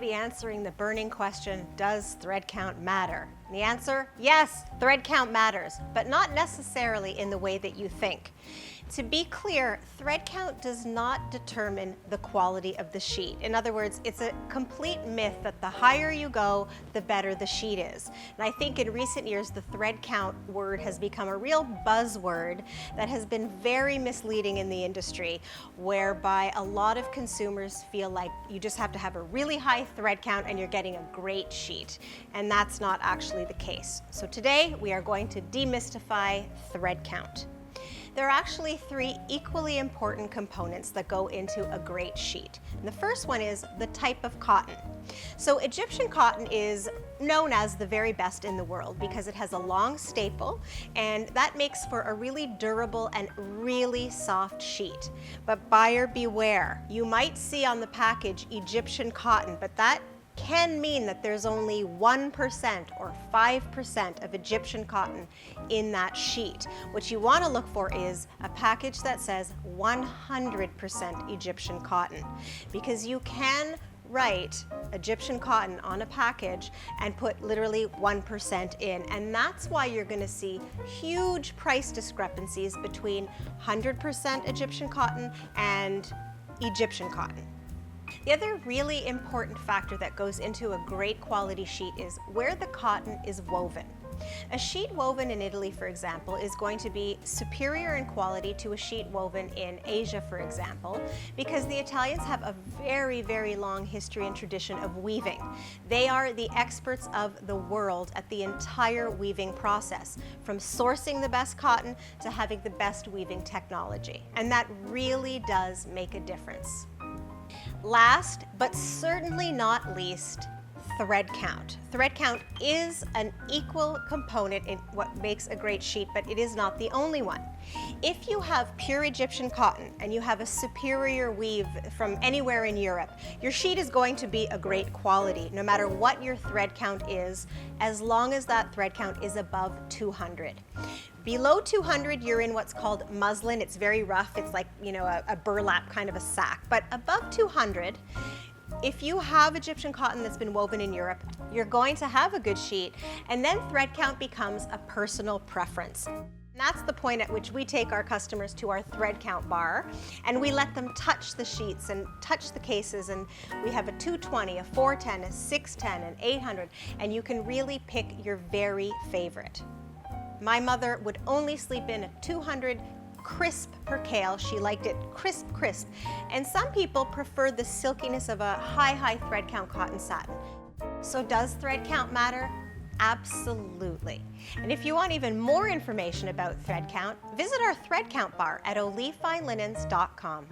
be answering the burning question, does thread count matter? And the answer, yes, thread count matters, but not necessarily in the way that you think. To be clear, thread count does not determine the quality of the sheet. In other words, it's a complete myth that the higher you go, the better the sheet is. And I think in recent years, the thread count word has become a real buzzword that has been very misleading in the industry, whereby a lot of consumers feel like you just have to have a really high thread count and you're getting a great sheet. And that's not actually the case. So today, we are going to demystify thread count. There are actually three equally important components that go into a great sheet. And the first one is the type of cotton. So Egyptian cotton is known as the very best in the world because it has a long staple, and that makes for a really durable and really soft sheet. But buyer beware. You might see on the package Egyptian cotton, but that can mean that there's only 1% or 5% of Egyptian cotton in that sheet. What you want to look for is a package that says 100% Egyptian cotton, because you can write Egyptian cotton on a package and put literally 1% in, and that's why you're going to see huge price discrepancies between 100% Egyptian cotton and Egyptian cotton. The other really important factor that goes into a great quality sheet is where the cotton is woven. A sheet woven in Italy, for example, is going to be superior in quality to a sheet woven in Asia, for example, because the Italians have a very, very long history and tradition of weaving. They are the experts of the world at the entire weaving process, from sourcing the best cotton to having the best weaving technology. And that really does make a difference. Last, but certainly not least, thread count. Thread count is an equal component in what makes a great sheet, but it is not the only one. If you have pure Egyptian cotton and you have a superior weave from anywhere in Europe, your sheet is going to be a great quality, no matter what your thread count is, as long as that thread count is above 200. Below 200, you're in what's called muslin. It's very rough. It's like, a burlap kind of a sack. But above 200, if you have Egyptian cotton that's been woven in Europe, you're going to have a good sheet. And then thread count becomes a personal preference. And that's the point at which we take our customers to our thread count bar, and we let them touch the sheets and touch the cases, and we have a 220, a 410, a 610, an 800, and you can really pick your very favorite. My mother would only sleep in a 200 crisp percale. She liked it crisp. And some people prefer the silkiness of a high thread count cotton satin. So does thread count matter? Absolutely. And if you want even more information about thread count, visit our thread count bar at olivefinelinens.com.